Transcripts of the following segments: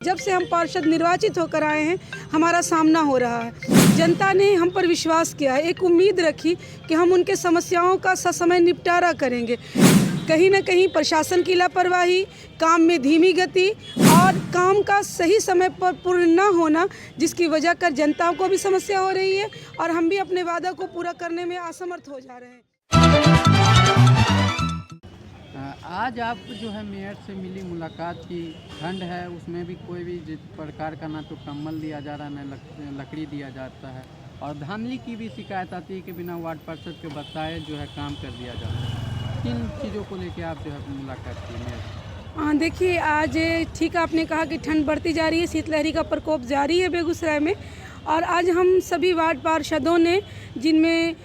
जब से हम पार्षद निर्वाचित होकर आए हैं, हमारा सामना हो रहा है। जनता ने हम पर विश्वास किया है, एक उम्मीद रखी कि हम उनके समस्याओं का ससमय निपटारा करेंगे। कहीं न कहीं प्रशासन की लापरवाही, काम में धीमी गति और काम का सही समय पर पूर्ण न होना, जिसकी वजह कर जनता को भी समस्या हो रही है और हम भी अपने वादा को पूरा करने में असमर्थ हो जा रहे हैं। आज आप जो है मेयर से मिली मुलाकात की, ठंड है उसमें भी कोई भी जिस प्रकार का ना तो कम्बल दिया जा रहा है ना लकड़ी दिया जाता है, और धांधली की भी शिकायत आती है कि बिना वार्ड पार्षद के बताए जो है काम कर दिया जाता है। किन चीज़ों को लेकर आप जो है मुलाकात की मेयर से? देखिए, आज ठीक आपने कहा कि ठंड बढ़ती जा रही है, शीतलहरी का प्रकोप जारी है बेगूसराय में। और आज हम सभी वार्ड पार्षदों ने, जिनमें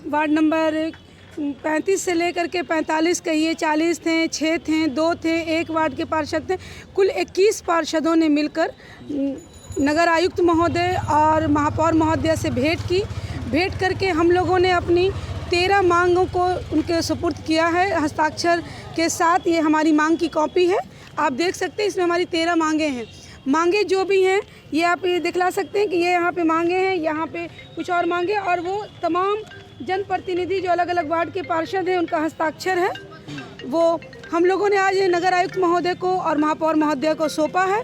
वार्ड नंबर 35 से लेकर के 45 कहिए, 40 थे, 6 थे, 2 थे, 1 वार्ड के पार्षद थे, कुल 21 पार्षदों ने मिलकर नगर आयुक्त महोदय और महापौर महोदय से भेंट करके हम लोगों ने अपनी 13 मांगों को उनके सुपुर्द किया है हस्ताक्षर के साथ। ये हमारी मांग की कॉपी है, आप देख सकते हैं, इसमें हमारी 13 मांगे हैं। मांगे जो भी हैं ये आप ये दिखला सकते हैं कि ये यहाँ पे मांगे हैं, यहाँ पे कुछ और मांगे, और वो तमाम जनप्रतिनिधि जो अलग अलग वार्ड के पार्षद हैं उनका हस्ताक्षर है। वो हम लोगों ने आज नगर आयुक्त महोदय को और महापौर महोदय को सौंपा है।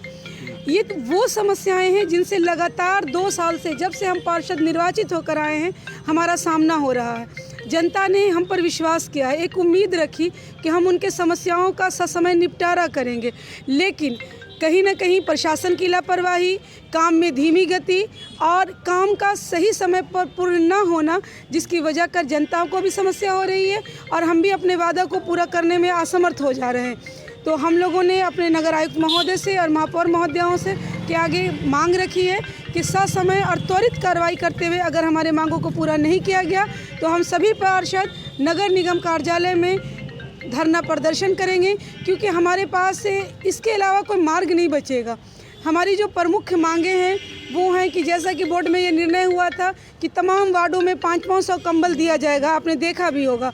ये वो समस्याएं हैं जिनसे लगातार 2 साल से, जब से हम पार्षद निर्वाचित होकर आए हैं, हमारा सामना हो रहा है। जनता ने हम पर विश्वास किया है, एक उम्मीद रखी कि हम उनके समस्याओं का ससमय निपटारा करेंगे, लेकिन कहीं न कहीं प्रशासन की लापरवाही, काम में धीमी गति और काम का सही समय पर पूर्ण न होना, जिसकी वजह कर जनता को भी समस्या हो रही है और हम भी अपने वादा को पूरा करने में असमर्थ हो जा रहे हैं। तो हम लोगों ने अपने नगर आयुक्त महोदय से और महापौर महोदयों से के आगे मांग रखी है कि ससमय और त्वरित कार्रवाई करते हुए अगर हमारे मांगों को पूरा नहीं किया गया तो हम सभी पार्षद नगर निगम कार्यालय में धरना प्रदर्शन करेंगे, क्योंकि हमारे पास से इसके अलावा कोई मार्ग नहीं बचेगा। हमारी जो प्रमुख मांगे हैं वो हैं कि जैसा कि बोर्ड में ये निर्णय हुआ था कि तमाम वार्डों में 500 कंबल दिया जाएगा, आपने देखा भी होगा,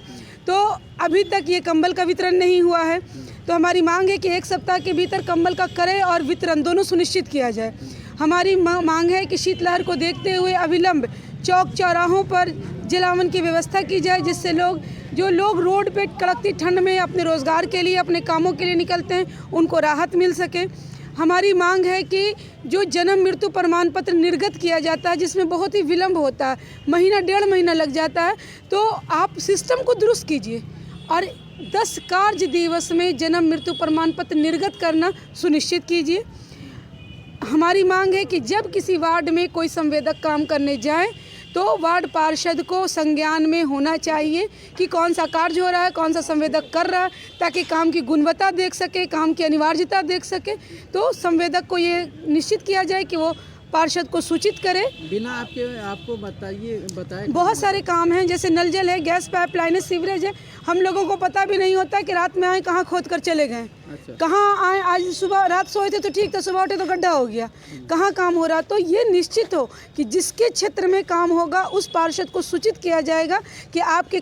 तो अभी तक ये कंबल का वितरण नहीं हुआ है। तो हमारी मांग है कि 1 सप्ताह के भीतर कंबल का क्रय और वितरण दोनों सुनिश्चित किया जाए। हमारी मांग है कि शीतलहर को देखते हुए अविलंब चौक चौराहों पर जलावन की व्यवस्था की जाए, जिससे जो लोग रोड पे कड़कती ठंड में अपने रोज़गार के लिए, अपने कामों के लिए निकलते हैं, उनको राहत मिल सके। हमारी मांग है कि जो जन्म मृत्यु प्रमाण पत्र निर्गत किया जाता है, जिसमें बहुत ही विलम्ब होता है, महीना 1.5 महीना लग जाता है, तो आप सिस्टम को दुरुस्त कीजिए और 10 कार्य दिवस में जन्म मृत्यु प्रमाण पत्र निर्गत करना सुनिश्चित कीजिए। हमारी मांग है कि जब किसी वार्ड में कोई संवेदक काम करने जाए तो वार्ड पार्षद को संज्ञान में होना चाहिए कि कौन सा कार्य हो रहा है, कौन सा संवेदक कर रहा है, ताकि काम की गुणवत्ता देख सके, काम की अनिवार्यता देख सके। तो संवेदक को ये निश्चित किया जाए कि वो पार्षद को सूचित करे। बिना आपको बताए बहुत सारे काम हैं, जैसे नल जल है, गैस पाइपलाइन है, सीवरेज है। हम लोगों को पता भी नहीं होता कि रात में आए कहाँ खोद कर चले गए। अच्छा। कहाँ आए, आज सुबह रात सोए थे तो ठीक था, सुबह उठे तो गड्ढा हो गया, कहाँ काम हो रहा। तो ये निश्चित हो कि जिसके क्षेत्र में काम होगा उस पार्षद को सूचित किया जाएगा कि आपके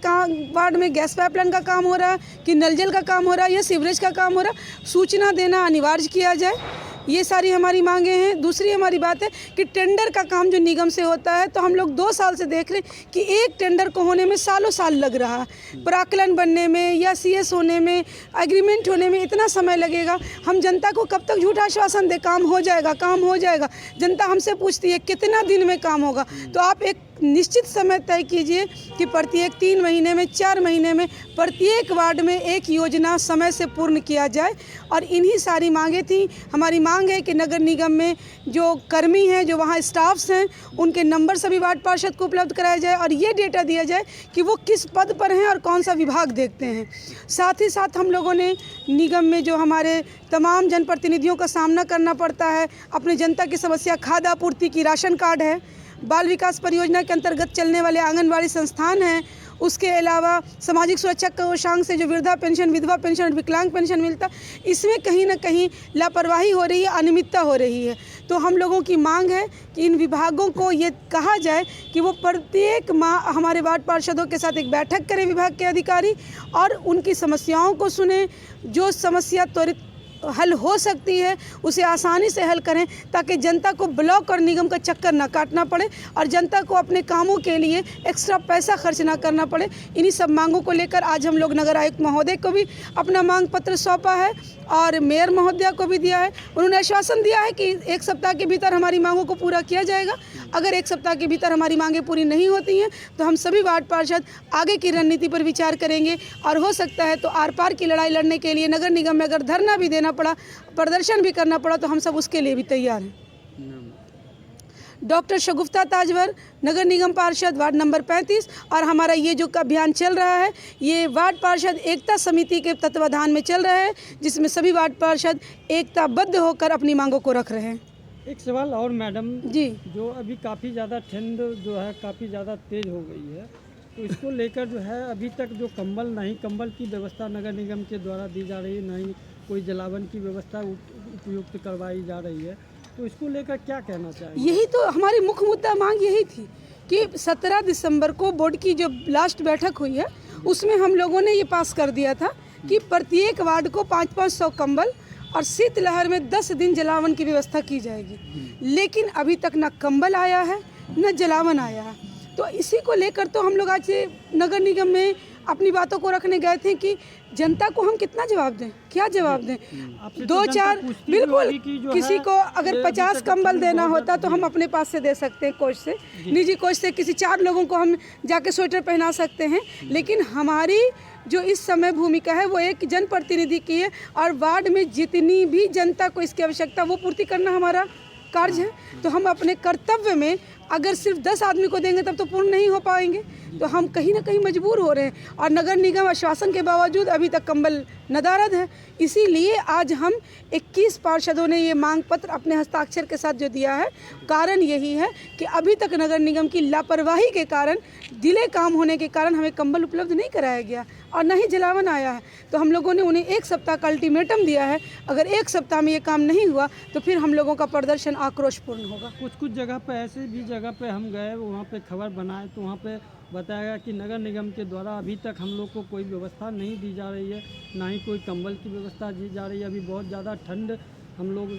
वार्ड में गैस पाइपलाइन का काम हो रहा है, कि नल जल का काम हो रहा है या सीवरेज का काम हो रहा है, सूचना देना अनिवार्य किया जाए। ये सारी हमारी मांगे हैं। दूसरी हमारी बात है कि टेंडर का काम जो निगम से होता है, तो हम लोग 2 साल से देख रहे हैं कि एक टेंडर को होने में सालों साल लग रहा है। प्राक्कलन बनने में या CS होने में, एग्रीमेंट होने में इतना समय लगेगा। हम जनता को कब तक झूठा आश्वासन दे, काम हो जाएगा, काम हो जाएगा। जनता हमसे पूछती है कितना दिन में काम होगा। तो आप एक निश्चित समय तय कीजिए कि प्रत्येक 3 महीने में, 4 महीने में प्रत्येक वार्ड में एक योजना समय से पूर्ण किया जाए। और इन्हीं सारी मांगे थी। हमारी मांग है कि नगर निगम में जो कर्मी हैं, जो वहाँ स्टाफ्स हैं, उनके नंबर सभी वार्ड पार्षद को उपलब्ध कराया जाए और ये डेटा दिया जाए कि वो किस पद पर हैं और कौन सा विभाग देखते हैं। साथ ही साथ हम लोगों ने निगम में जो हमारे तमाम जनप्रतिनिधियों का सामना करना पड़ता है, अपनी जनता की समस्या खाद्य आपूर्ति की, राशन कार्ड है, बाल विकास परियोजना के अंतर्गत चलने वाले आंगनबाड़ी संस्थान हैं, उसके अलावा सामाजिक सुरक्षा कोषांग से जो वृद्धा पेंशन, विधवा पेंशन और विकलांग पेंशन मिलता, इसमें कहीं ना कहीं लापरवाही हो रही है, अनियमितता हो रही है। तो हम लोगों की मांग है कि इन विभागों को ये कहा जाए कि वो प्रत्येक माह हमारे वार्ड पार्षदों के साथ एक बैठक करें, विभाग के अधिकारी, और उनकी समस्याओं को सुने। जो समस्या त्वरित हल हो सकती है उसे आसानी से हल करें, ताकि जनता को ब्लॉक और निगम का चक्कर ना काटना पड़े और जनता को अपने कामों के लिए एक्स्ट्रा पैसा खर्च ना करना पड़े। इन्हीं सब मांगों को लेकर आज हम लोग नगर आयुक्त महोदय को भी अपना मांग पत्र सौंपा है और मेयर महोदया को भी दिया है। उन्होंने आश्वासन दिया है कि 1 सप्ताह के भीतर हमारी मांगों को पूरा किया जाएगा। अगर 1 सप्ताह के भीतर हमारी मांगें पूरी नहीं होती हैं तो हम सभी वार्ड पार्षद आगे की रणनीति पर विचार करेंगे और हो सकता है तो आर पार की लड़ाई लड़ने के लिए नगर निगम में अगर धरना भी देना पड़ा, प्रदर्शन भी करना पड़ा, तो हम सब उसके लिए भी तैयार हैं। डॉक्टर शगुफ्ता ताजवर, नगर निगम पार्षद वार्ड नंबर 35, और हमारा ये जो अभियान चल रहा है ये वार्ड पार्षद एकता समिति के तत्वाधान में चल रहा है, जिसमें सभी वार्ड पार्षद एकताबद्ध होकर अपनी मांगों को रख रहे हैं। एक सवाल और मैडम जी, जो अभी काफ़ी ज़्यादा ठंड जो है काफ़ी ज़्यादा तेज़ हो गई है, तो इसको लेकर जो है अभी तक जो कंबल की व्यवस्था नगर निगम के द्वारा दी जा रही है, ना ही कोई जलावन की व्यवस्था उपयुक्त करवाई जा रही है, तो इसको लेकर क्या कहना चाहिए? यही तो हमारी मुख्य मुद्दा मांग यही थी कि 17 दिसंबर को बोर्ड की जो लास्ट बैठक हुई है उसमें हम लोगों ने ये पास कर दिया था कि प्रत्येक वार्ड को 500-500 कंबल और शीतलहर में 10 दिन जलावन की व्यवस्था की जाएगी। लेकिन अभी तक ना कंबल आया है न जलावन आया है। तो इसी को लेकर तो हम लोग आज नगर निगम में अपनी बातों को रखने गए थे कि जनता को हम कितना जवाब दें, क्या जवाब दें। 2-4 बिल्कुल, किसी को अगर 50 कंबल देना होता तो हम अपने पास से दे सकते हैं, कोष से, निजी कोष से किसी 4 लोगों को हम जाके स्वेटर पहना सकते हैं। लेकिन हमारी जो इस समय भूमिका है वो एक जनप्रतिनिधि की है और वार्ड में जितनी भी जनता को इसकी आवश्यकता वो पूर्ति करना हमारा कार्य है। तो हम अपने कर्तव्य में अगर सिर्फ 10 आदमी को देंगे तब तो पूर्ण नहीं हो पाएंगे, तो हम कहीं ना कहीं मजबूर हो रहे हैं। और नगर निगम आश्वासन के बावजूद अभी तक कंबल नदारद है। इसीलिए आज हम 21 पार्षदों ने ये मांग पत्र अपने हस्ताक्षर के साथ जो दिया है, कारण यही है कि अभी तक नगर निगम की लापरवाही के कारण, डिले काम होने के कारण हमें कंबल उपलब्ध नहीं कराया गया और न ही जलावन आया है। तो हम लोगों ने उन्हें 1 सप्ताह का अल्टीमेटम दिया है। अगर 1 सप्ताह में ये काम नहीं हुआ तो फिर हम लोगों का प्रदर्शन आक्रोशपूर्ण होगा। कुछ जगह पे ऐसे भी जगह पे हम गए, वहाँ पे खबर बनाए तो वहाँ पे बताया गया कि नगर निगम के द्वारा अभी तक हम लोग को कोई व्यवस्था नहीं दी जा रही है, ना ही कोई कंबल की व्यवस्था दी जा रही है। अभी बहुत ज़्यादा ठंड हम लोग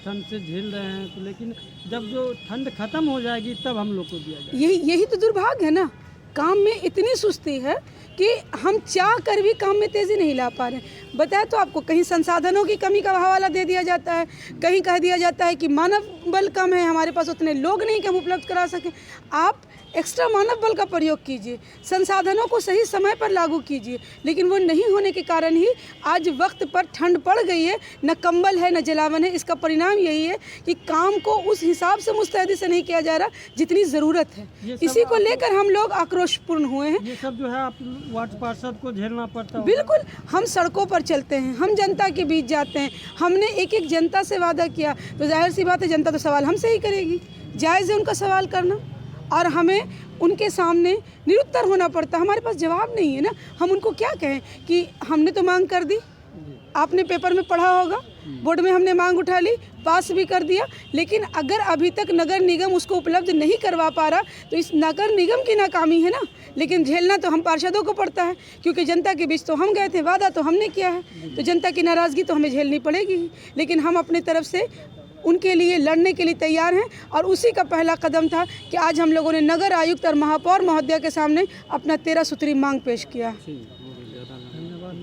ठंड से झेल रहे हैं, तो लेकिन जब जो ठंड ख़त्म हो जाएगी तब हम लोग को दिया जाएगा। यही तो दुर्भाग्य है ना। काम में इतनी सुस्ती है कि हम चाह कर भी काम में तेज़ी नहीं ला पा रहे। बताया तो आपको, कहीं संसाधनों की कमी का हवाला दे दिया जाता है, कहीं कह दिया जाता है कि मानव बल कम है, हमारे पास उतने लोग नहीं कि हम उपलब्ध करा सकें। आप एक्स्ट्रा मानव बल का प्रयोग कीजिए, संसाधनों को सही समय पर लागू कीजिए, लेकिन वो नहीं होने के कारण ही आज वक्त पर ठंड पड़ गई है, न कंबल है न जलावन है। इसका परिणाम यही है कि काम को उस हिसाब से मुस्तैदी से नहीं किया जा रहा जितनी ज़रूरत है। इसी को लेकर हम लोग आक्रोशपूर्ण हुए हैं। ये सब जो है आप वार्ड पार्षद को झेलना पड़ता है। बिल्कुल, हम सड़कों पर चलते हैं, हम जनता के बीच जाते हैं, हमने एक जनता से वादा किया, तो जाहिर सी बात है जनता तो सवाल हमसे ही करेगी। जायज़ है उनका सवाल करना और हमें उनके सामने निरुत्तर होना पड़ता। हमारे पास जवाब नहीं है ना। हम उनको क्या कहें कि हमने तो मांग कर दी, आपने पेपर में पढ़ा होगा, बोर्ड में हमने मांग उठा ली, पास भी कर दिया, लेकिन अगर अभी तक नगर निगम उसको उपलब्ध नहीं करवा पा रहा तो इस नगर निगम की नाकामी है ना। लेकिन झेलना तो हम पार्षदों को पड़ता है, क्योंकि जनता के बीच तो हम गए थे, वादा तो हमने किया है, तो जनता की नाराज़गी तो हमें झेलनी पड़ेगी। लेकिन हम अपनी तरफ से उनके लिए लड़ने के लिए तैयार हैं और उसी का पहला कदम था कि आज हम लोगों ने नगर आयुक्त और महापौर महोदया के सामने अपना 13 सूत्री मांग पेश किया। धन्यवाद।